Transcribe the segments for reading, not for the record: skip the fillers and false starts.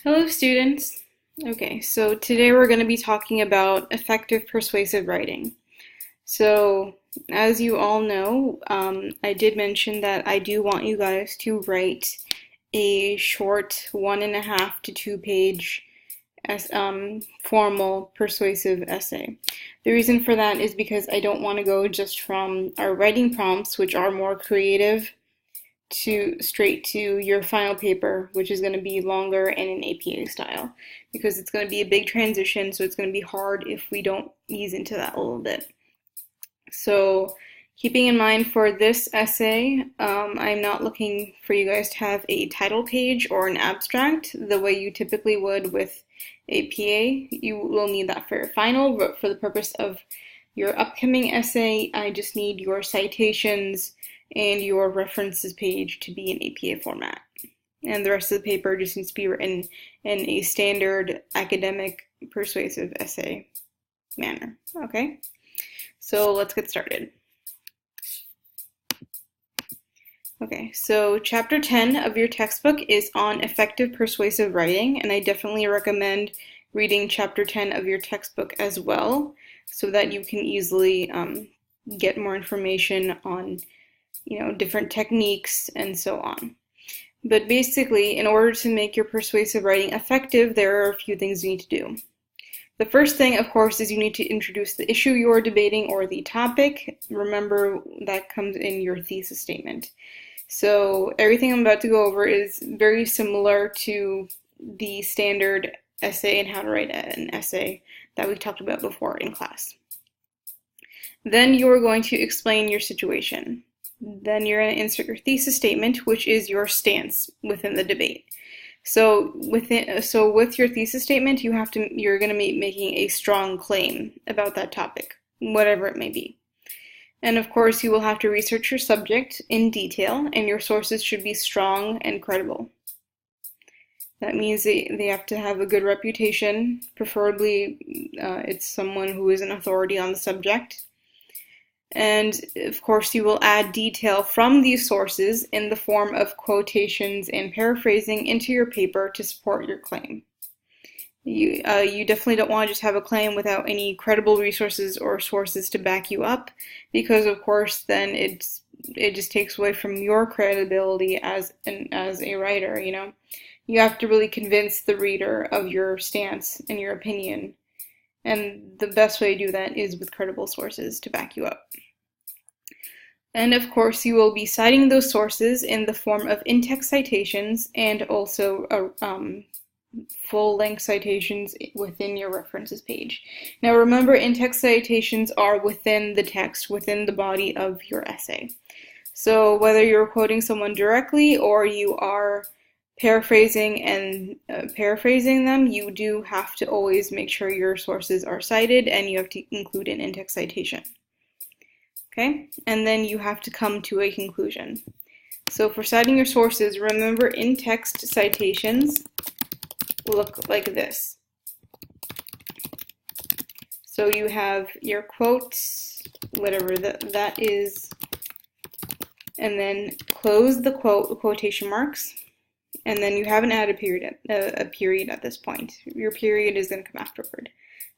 Hello students! Okay, so today we're going to be talking about effective persuasive writing. So, as you all know, I did mention that I do want you guys to write a short 1.5 to 2 page formal persuasive essay. The reason for that is because I don't want to go just from our writing prompts, which are more creative, to straight to your final paper, which is going to be longer and in APA style, because it's going to be a big transition, so it's going to be hard if we don't ease into that a little bit. So keeping in mind for this essay, I'm not looking for you guys to have a title page or an abstract the way you typically would with APA. You will need that for your final, but for the purpose of your upcoming essay, I just need your citations and your references page to be in APA format. And the rest of the paper just needs to be written in a standard academic persuasive essay manner. Okay, so let's get started. Okay, so chapter 10 of your textbook is on effective persuasive writing, and I definitely recommend reading chapter 10 of your textbook as well, so that you can easily get more information on different techniques and so on. But basically, in order to make your persuasive writing effective, there are a few things you need to do. The first thing, of course, is you need to introduce the issue you're debating or the topic. Remember, that comes in your thesis statement. So everything I'm about to go over is very similar to the standard essay and how to write an essay that we talked about before in class. Then you're going to explain your situation. Then you're going to insert your thesis statement, which is your stance within the debate. So with your thesis statement, you're going to be making a strong claim about that topic, whatever it may be. And of course, you will have to research your subject in detail, and your sources should be strong and credible. That means they have to have a good reputation, preferably it's someone who is an authority on the subject. And of course, you will add detail from these sources in the form of quotations and paraphrasing into your paper to support your claim. You definitely don't want to just have a claim without any credible resources or sources to back you up, because of course then it just takes away from your credibility as a writer. You have to really convince the reader of your stance and your opinion. And the best way to do that is with credible sources to back you up. And of course, you will be citing those sources in the form of in-text citations and also full-length citations within your references page. Now remember, in-text citations are within the text, within the body of your essay. So whether you're quoting someone directly or you are paraphrasing them, you do have to always make sure your sources are cited, and you have to include an in-text citation. Okay, and then you have to come to a conclusion. So for citing your sources, remember in-text citations look like this. So you have your quotes, whatever that is, and then close the quotation marks. And then you haven't added a period at this point. Your period is going to come afterward.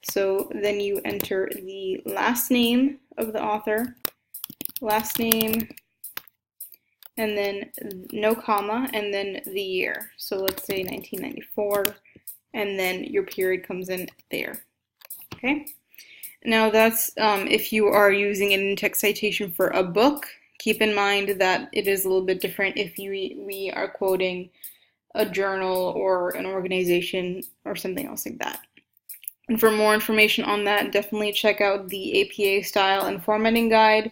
So then you enter the last name of the author, last name, and then no comma, and then the year. So let's say 1994, and then your period comes in there. Okay? Now that's if you are using an in-text citation for a book. Keep in mind that it is a little bit different if we are quoting a journal or an organization or something else like that. And for more information on that, definitely check out the APA Style and Formatting Guide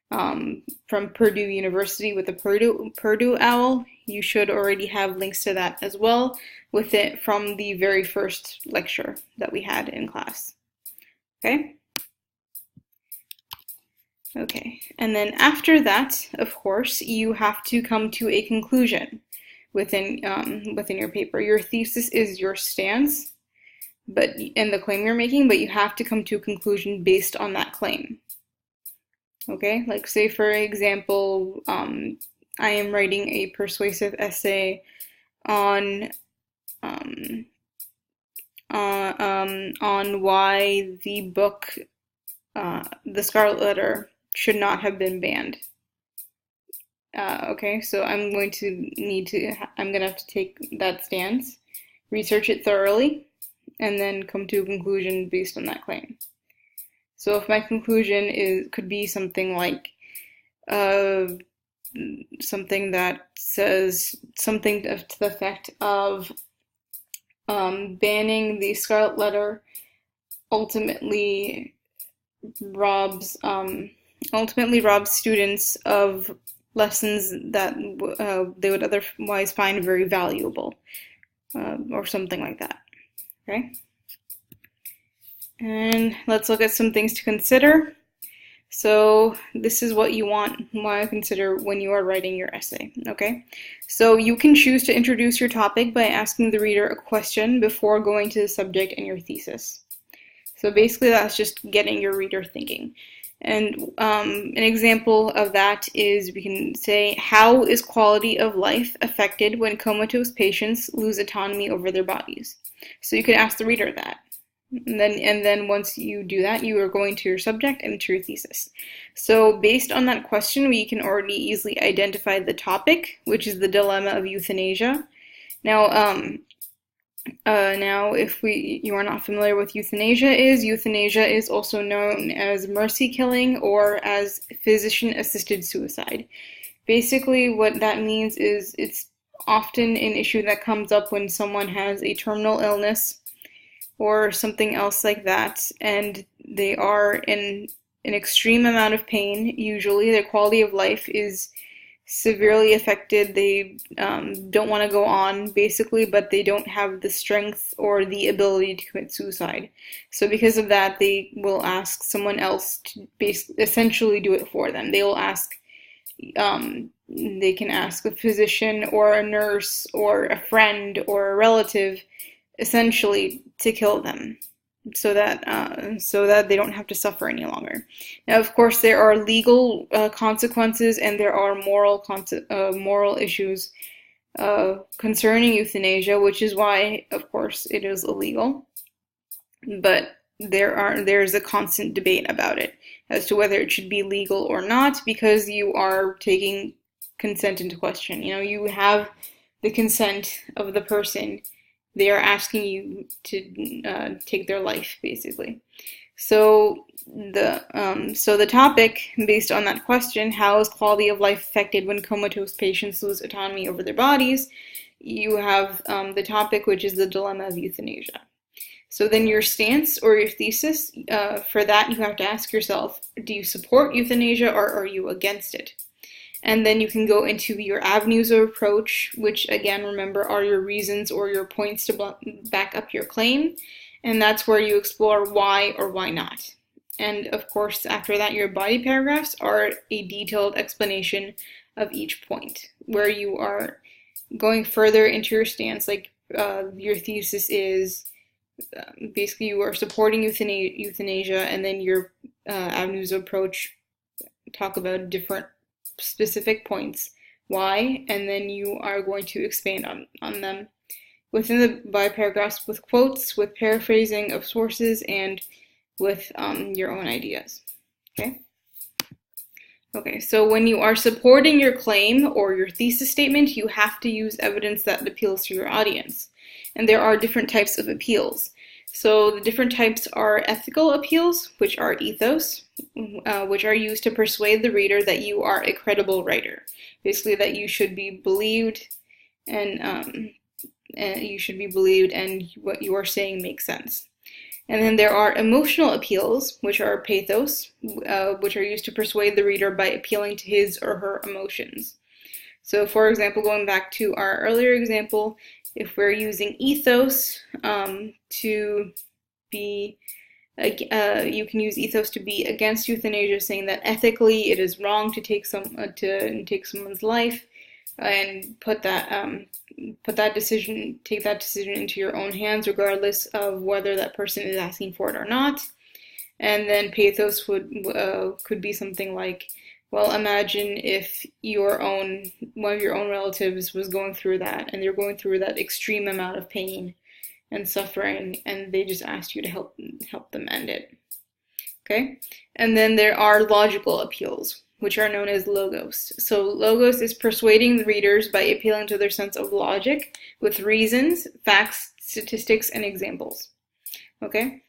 from Purdue University with the Purdue OWL. You should already have links to that as well with it from the very first lecture that we had in class. Okay? Okay, and then after that, of course, you have to come to a conclusion within your paper. Your thesis is your stance, and the claim you're making, but you have to come to a conclusion based on that claim. Okay, like say for example, I am writing a persuasive essay on um, on why the book, The Scarlet Letter, should not have been banned. Okay, so I'm going to have to take that stance, research it thoroughly, and then come to a conclusion based on that claim. So if my conclusion could be something like, uh, something that says something to the effect of, banning the Scarlet Letter ultimately robs students of lessons that they would otherwise find very valuable, or something like that. Okay, and let's look at some things to consider. So this is what you want to consider when you are writing your essay, okay? So you can choose to introduce your topic by asking the reader a question before going to the subject and your thesis. So basically that's just getting your reader thinking. And an example of that is we can say, how is quality of life affected when comatose patients lose autonomy over their bodies? So you could ask the reader that. And then once you do that, you are going to your subject and to your thesis. So based on that question, we can already easily identify the topic, which is the dilemma of euthanasia. Now, if you are not familiar with euthanasia is also known as mercy killing or as physician-assisted suicide. Basically, what that means is it's often an issue that comes up when someone has a terminal illness or something else like that, and they are in an extreme amount of pain. Usually their quality of life is severely affected. They don't want to go on, basically, but they don't have the strength or the ability to commit suicide. So because of that, they will ask someone else to essentially do it for them. They can ask a physician or a nurse or a friend or a relative essentially to kill them, so that they don't have to suffer any longer. Now, of course, there are legal consequences and there are moral issues concerning euthanasia, which is why, of course, it is illegal. But there's a constant debate about it as to whether it should be legal or not, because you are taking consent into question. You know, you have the consent of the person. They are asking you to take their life, basically. So the topic, based on that question, how is quality of life affected when comatose patients lose autonomy over their bodies? You have the topic, which is the dilemma of euthanasia. So then your stance or your thesis, for that you have to ask yourself, do you support euthanasia or are you against it? And then you can go into your avenues of approach, which again, remember, are your reasons or your points to back up your claim. And that's where you explore why or why not. And of course, after that, your body paragraphs are a detailed explanation of each point, where you are going further into your stance, like your thesis is basically you are supporting euthanasia, and then your avenues of approach talk about different specific points, why, and then you are going to expand on them within the body paragraphs with quotes, with paraphrasing of sources, and with your own ideas. Okay, so when you are supporting your claim or your thesis statement, you have to use evidence that appeals to your audience. And there are different types of appeals. So the different types are ethical appeals, which are ethos, which are used to persuade the reader that you are a credible writer. Basically, that you should be believed, and what you are saying makes sense. And then there are emotional appeals, which are pathos, which are used to persuade the reader by appealing to his or her emotions. So, for example, going back to our earlier example, if we're using ethos to be, you can use ethos to be against euthanasia, saying that ethically it is wrong to take someone's life, and take that decision into your own hands, regardless of whether that person is asking for it or not. And then pathos could be something like, Well, imagine if one of your own relatives was going through that, and they're going through that extreme amount of pain and suffering, and they just asked you to help them end it. Okay? And then there are logical appeals, which are known as logos. So logos is persuading the readers by appealing to their sense of logic with reasons, facts, statistics, and examples. Okay?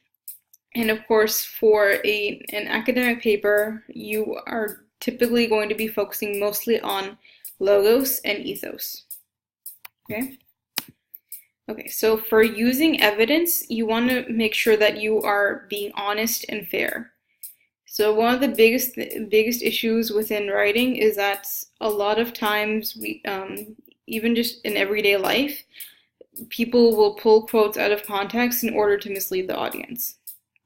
And of course, for an academic paper, you are typically going to be focusing mostly on logos and ethos. Okay? Okay, so for using evidence, you want to make sure that you are being honest and fair. So one of the biggest issues within writing is that a lot of times even just in everyday life, people will pull quotes out of context in order to mislead the audience,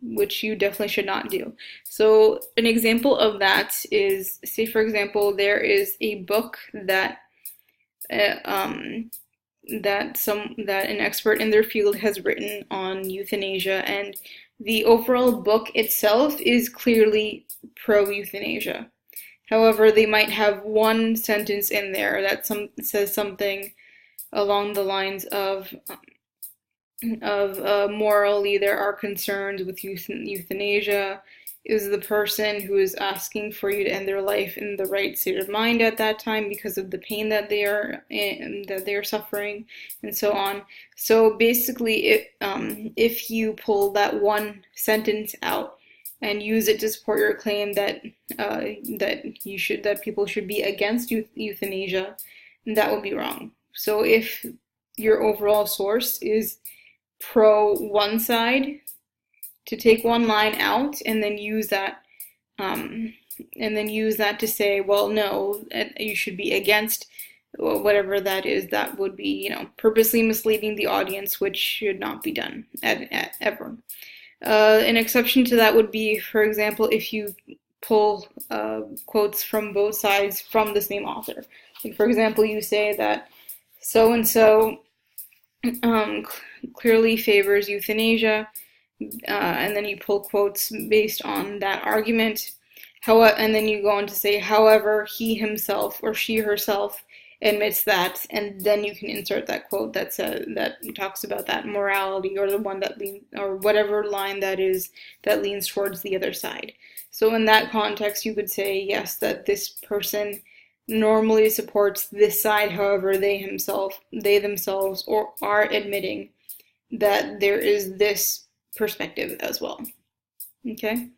which you definitely should not do. So an example of that is, say for example, there is a book that that an expert in their field has written on euthanasia, and the overall book itself is clearly pro-euthanasia. However, they might have one sentence in there that says something along the lines of morally there are concerns with euthanasia. Is the person who is asking for you to end their life in the right state of mind at that time because of the pain that they are suffering, and so on. So basically, if you pull that one sentence out and use it to support your claim that that people should be against euthanasia, that would be wrong. So if your overall source is pro one side, to take one line out and then use that to say, well, no, you should be against whatever that is, that would be, purposely misleading the audience, which should not be done ever. An exception to that would be, for example, if you pull quotes from both sides from the same author. Like, for example, you say that so-and-so clearly favors euthanasia, and then you pull quotes based on that argument. And then you go on to say, however, he himself or she herself admits that, and then you can insert that quote that talks about that morality, or the one that or whatever line that is that leans towards the other side. So in that context, you could say, yes, that this person normally supports this side, however, they themselves or are admitting that there is this perspective as well. Okay?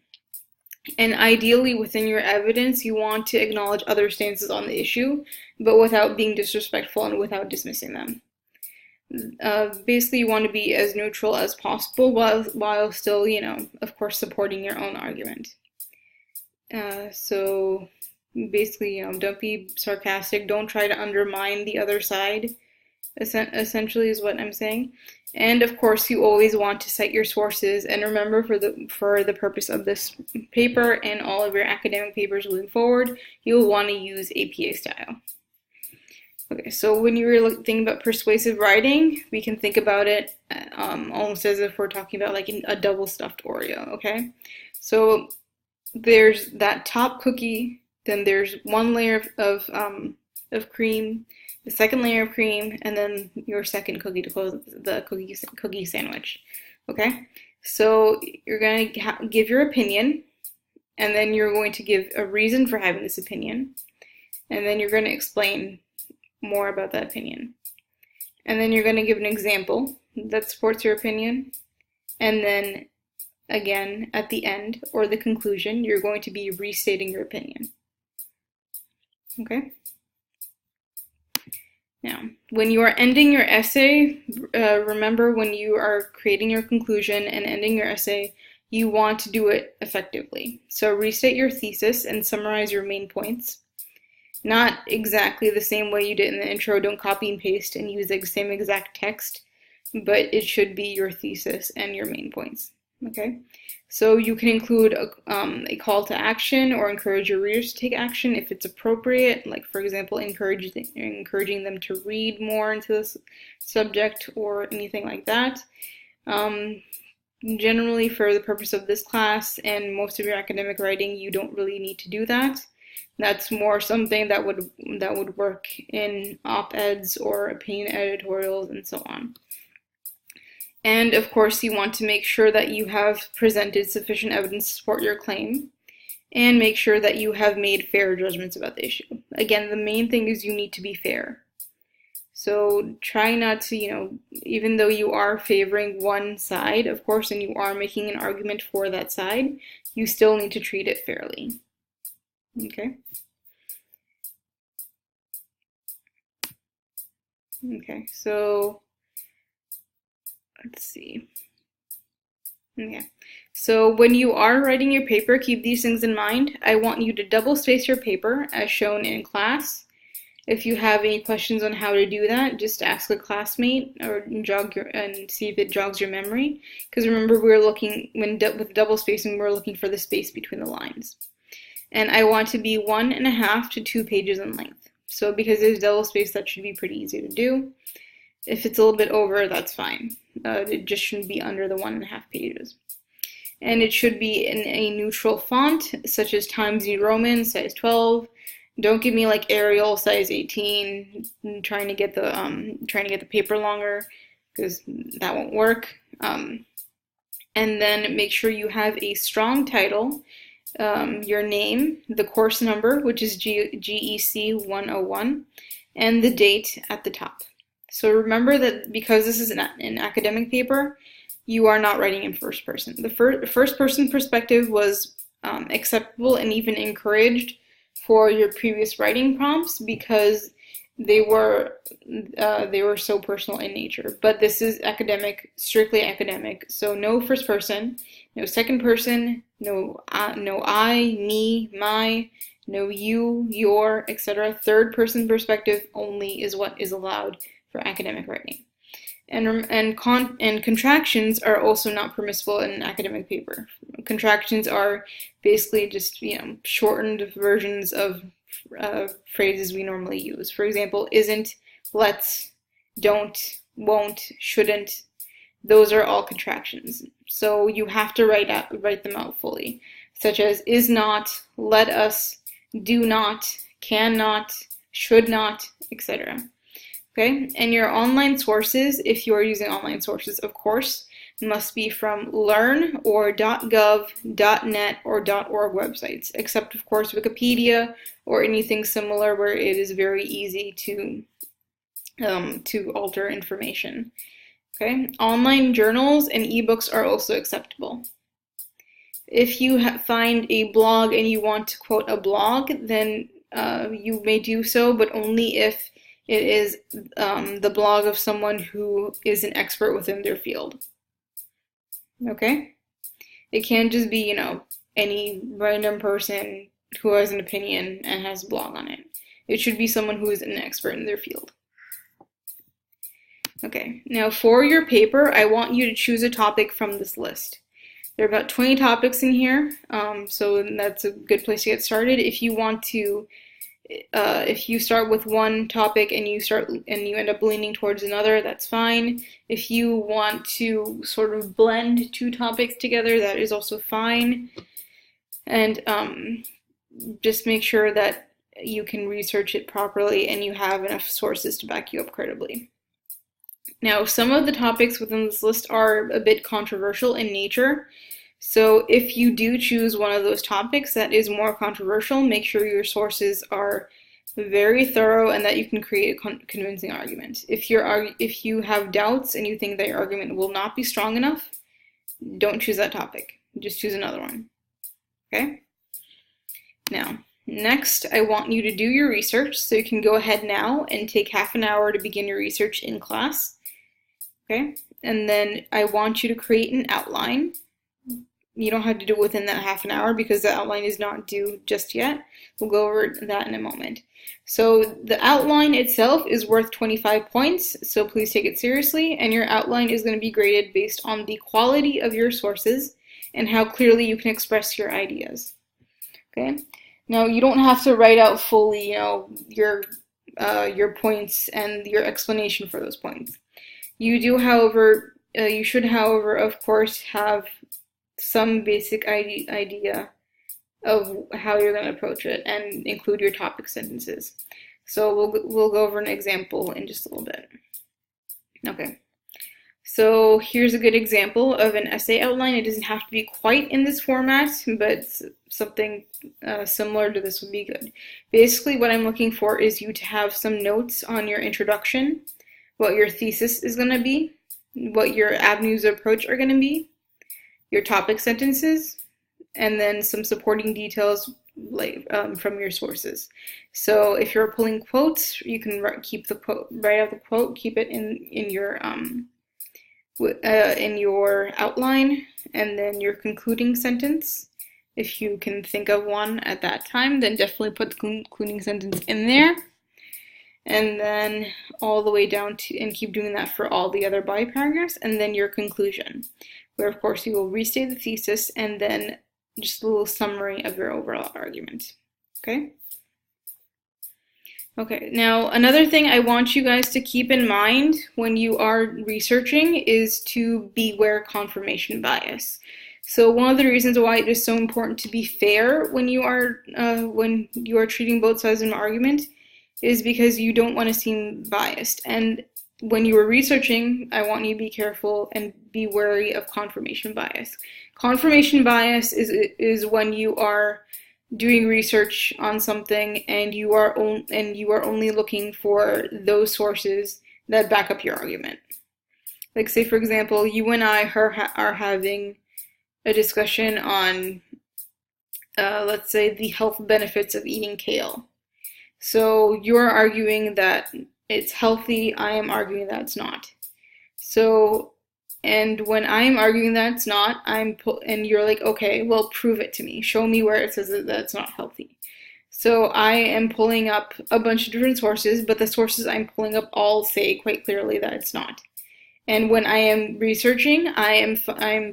And ideally, within your evidence, you want to acknowledge other stances on the issue, but without being disrespectful and without dismissing them. Basically, you want to be as neutral as possible while still, of course, supporting your own argument. So basically, don't be sarcastic. Don't try to undermine the other side, essentially is what I'm saying. And of course, you always want to cite your sources. And remember, for the purpose of this paper and all of your academic papers moving forward, you'll want to use APA style. Okay, so when you're thinking about persuasive writing, we can think about it almost as if we're talking about like a double stuffed Oreo. Okay, so there's that top cookie, then there's one layer of cream, the second layer of cream, and then your second cookie to close the cookie sandwich. Okay, so you're going to give your opinion, and then you're going to give a reason for having this opinion, and then you're going to explain more about that opinion, and then you're going to give an example that supports your opinion, and then again at the end or the conclusion, you're going to be restating your opinion. Okay? Now, when you are ending your essay, remember, when you are creating your conclusion and ending your essay, you want to do it effectively. So restate your thesis and summarize your main points. Not exactly the same way you did in the intro. Don't copy and paste and use the same exact text, but it should be your thesis and your main points. Okay? So you can include a call to action or encourage your readers to take action if it's appropriate, like, for example, encouraging them to read more into this subject or anything like that. Generally, for the purpose of this class and most of your academic writing, you don't really need to do that. That's more something that would work in op-eds or opinion editorials and so on. And of course, you want to make sure that you have presented sufficient evidence to support your claim, and make sure that you have made fair judgments about the issue. Again, the main thing is you need to be fair. So try not to, even though you are favoring one side, of course, and you are making an argument for that side, you still need to treat it fairly. Okay? Okay, so let's see. Okay, so when you are writing your paper, keep these things in mind. I want you to double space your paper as shown in class. If you have any questions on how to do that, just ask a classmate or and see if it jogs your memory. Because remember, we're looking with double spacing, we're looking for the space between the lines. And I want to be 1.5 to 2 pages in length. So because there's double space, that should be pretty easy to do. If it's a little bit over, that's fine. It just shouldn't be under the 1.5 pages. And it should be in a neutral font, such as Times New Roman, size 12. Don't give me like Arial, size 18. Trying to get the paper longer, because that won't work. And then make sure you have a strong title, your name, the course number, which is GEC 101, and the date at the top. So remember that because this is an academic paper, you are not writing in first person. The first person perspective was acceptable and even encouraged for your previous writing prompts because they were so personal in nature. But this is academic, strictly academic. So no first person, no second person, no I, me, my, no you, your, etc. Third person perspective only is what is allowed for academic writing. And contractions are also not permissible in an academic paper. Contractions are basically just shortened versions of phrases we normally use. For example, isn't, let's, don't, won't, shouldn't. Those are all contractions. So you have to write them out fully, such as is not, let us, do not, cannot, should not, etc. Okay, and your online sources, if you are using online sources, of course, must be from Learn or .gov, .net, or .org websites, except, of course, Wikipedia or anything similar where it is very easy to alter information. Okay, online journals and ebooks are also acceptable. If you find a blog and you want to quote a blog, then you may do so, but only if it is the blog of someone who is an expert within their field. Okay? It can't just be, any random person who has an opinion and has a blog on it. It should be someone who is an expert in their field. Okay, now for your paper, I want you to choose a topic from this list. There are about 20 topics in here, so that's a good place to get started. If you want to if you start with one topic and you end up leaning towards another, that's fine. If you want to sort of blend two topics together, that is also fine. And just make sure that you can research it properly and you have enough sources to back you up credibly. Now, some of the topics within this list are a bit controversial in nature. So if you do choose one of those topics that is more controversial, make sure your sources are very thorough and that you can create a convincing argument. If you have doubts and you think that your argument will not be strong enough, don't choose that topic. Just choose another one. Okay? Now, next, I want you to do your research, so you can go ahead now and take half an hour to begin your research in class. Okay? And then I want you to create an outline. You don't have to do it within that half an hour because the outline is not due just yet. We'll go over that in a moment. So the outline itself is worth 25 points, so please take it seriously, and your outline is going to be graded based on the quality of your sources and how clearly you can express your ideas. Okay? Now, you don't have to write out fully, your points and your explanation for those points. You should, however, of course, have some basic idea of how you're going to approach it and include your topic sentences. So we'll go over an example in just a little bit. Okay. So here's a good example of an essay outline. It doesn't have to be quite in this format, but something similar to this would be good. Basically, what I'm looking for is you to have some notes on your introduction, what your thesis is going to be, what your avenues of approach are going to be, your topic sentences, and then some supporting details from your sources. So if you're pulling quotes, you can keep the quote, write out the quote, keep it in your outline, and then your concluding sentence. If you can think of one at that time, then definitely put the concluding sentence in there. And then all the way down to, and keep doing that for all the other body paragraphs, and then your conclusion, where of course you will restate the thesis and then just a little summary of your overall argument. Okay? Okay, now another thing I want you guys to keep in mind when you are researching is to beware confirmation bias. So one of the reasons why it is so important to be fair when you are treating both sides of an argument is because you don't want to seem biased. And when you are researching, I want you to be careful and be wary of confirmation bias. Confirmation bias is when you are doing research on something and you are only looking for those sources that back up your argument. Like, say for example, you and I are having a discussion on, let's say, the health benefits of eating kale. So you're arguing that it's healthy, I am arguing that it's not. So, and when I'm arguing that it's not, and you're like, okay, well, prove it to me. Show me where it says that it's not healthy. So I am pulling up a bunch of different sources, but the sources I'm pulling up all say quite clearly that it's not. And when I am researching, I'm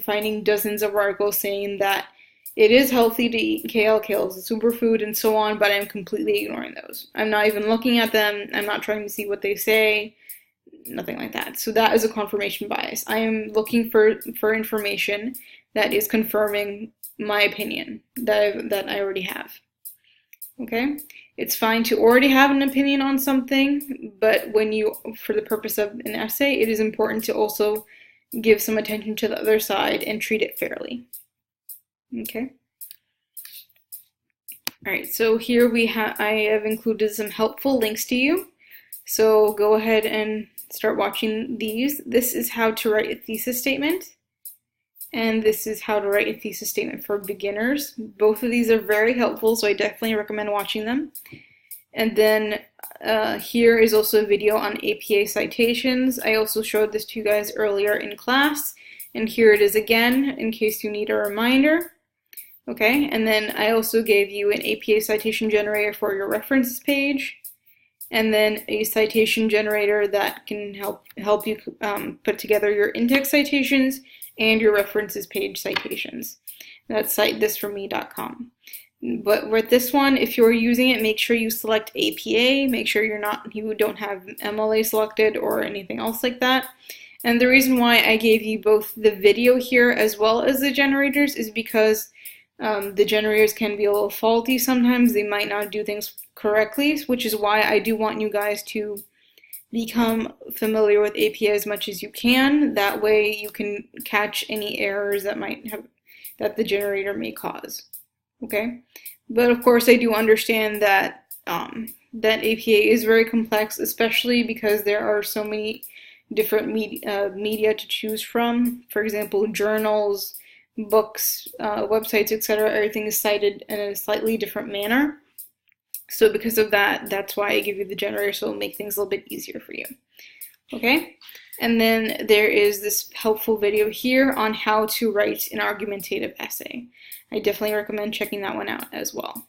finding dozens of articles saying that it is healthy to eat kale, kale is a superfood, and so on, but I'm completely ignoring those. I'm not even looking at them, I'm not trying to see what they say, nothing like that. So that is a confirmation bias. I am looking for information that is confirming my opinion that I already have. Okay? It's fine to already have an opinion on something, but for the purpose of an essay, it is important to also give some attention to the other side and treat it fairly. Okay? Alright, so here I have included some helpful links to you. So go ahead and start watching these. This is how to write a thesis statement, and this is how to write a thesis statement for beginners. Both of these are very helpful, so I definitely recommend watching them. And then here is also a video on APA citations. I also showed this to you guys earlier in class, and here it is again in case you need a reminder. Okay, and then I also gave you an APA citation generator for your references page, and then a citation generator that can help you put together your in-text citations and your references page citations. That's citethis4me.com. But with this one, if you're using it, make sure you select APA. Make sure you don't have MLA selected or anything else like that. And the reason why I gave you both the video here as well as the generators is because the generators can be a little faulty sometimes. They might not do things correctly, which is why I do want you guys to become familiar with APA as much as you can. That way you can catch any errors that the generator may cause. Okay? But of course I do understand that that APA is very complex, especially because there are so many different media to choose from. For example, journals, books, websites, etc. Everything is cited in a slightly different manner. So because of that, that's why I give you the generator, so it'll make things a little bit easier for you. Okay? And then there is this helpful video here on how to write an argumentative essay. I definitely recommend checking that one out as well.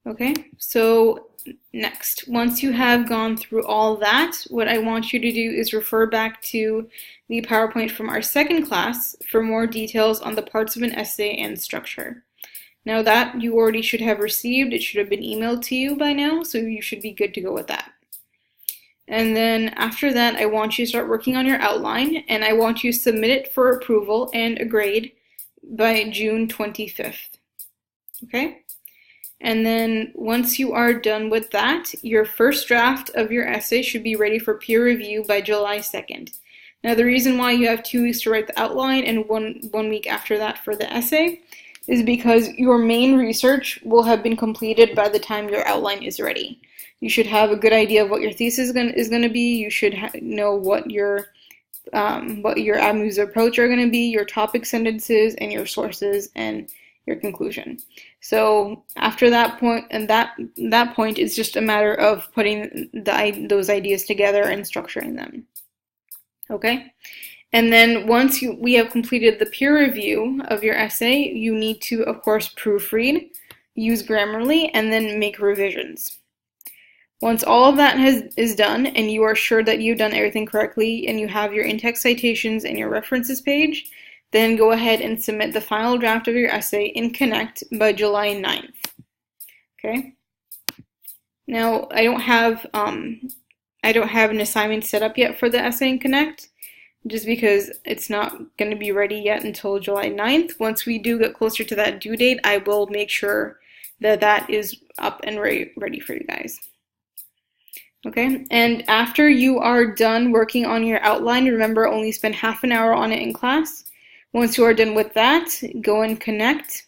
Okay, so next, once you have gone through all that, what I want you to do is refer back to the PowerPoint from our second class for more details on the parts of an essay and structure. Now that you already should have received, it should have been emailed to you by now, so you should be good to go with that. And then after that, I want you to start working on your outline, and I want you to submit it for approval and a grade by June 25th. Okay? And then once you are done with that, your first draft of your essay should be ready for peer review by July 2nd. Now, the reason why you have 2 weeks to write the outline and one week after that for the essay is because your main research will have been completed by the time your outline is ready. You should have a good idea of what your thesis is going to be. You should know what your avenues of approach are going to be, your topic sentences, and your sources and your conclusion. So after that point, and that point is just a matter of putting those ideas together and structuring them. Okay? And then once we have completed the peer review of your essay, you need to, of course, proofread, use Grammarly, and then make revisions. Once all of that is done and you are sure that you've done everything correctly and you have your in-text citations and your references page, then go ahead and submit the final draft of your essay in Connect by July 9th. Okay? Now, I don't have an assignment set up yet for the essay in Connect, just because it's not going to be ready yet until July 9th. Once we do get closer to that due date, I will make sure that that is up and ready for you guys. Okay, and after you are done working on your outline, remember only spend half an hour on it in class. Once you are done with that, go and Connect.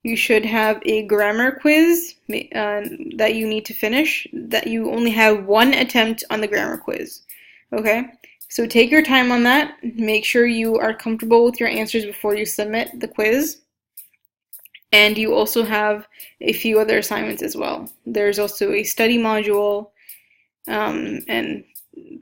You should have a grammar quiz that you need to finish, that you only have one attempt on the grammar quiz. Okay, so take your time on that. Make sure you are comfortable with your answers before you submit the quiz. And you also have a few other assignments as well. There's also a study module, and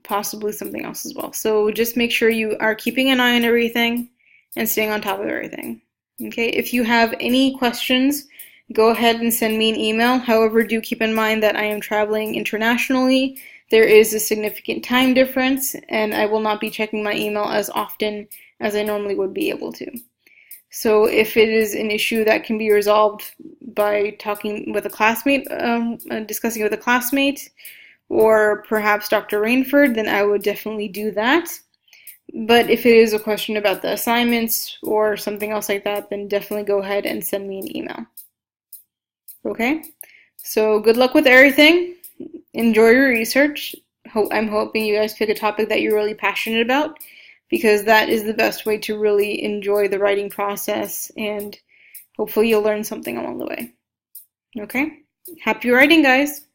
possibly something else as well. So just make sure you are keeping an eye on everything and staying on top of everything. Okay, if you have any questions, go ahead and send me an email. However, do keep in mind that I am traveling internationally. There is a significant time difference, and I will not be checking my email as often as I normally would be able to. So if it is an issue that can be resolved by talking with a classmate, discussing with a classmate, or perhaps Dr. Rainford, then I would definitely do that. But if it is a question about the assignments or something else like that, then definitely go ahead and send me an email. Okay? So good luck with everything. Enjoy your research. I'm hoping you guys pick a topic that you're really passionate about, because that is the best way to really enjoy the writing process, and hopefully you'll learn something along the way. Okay? Happy writing, guys!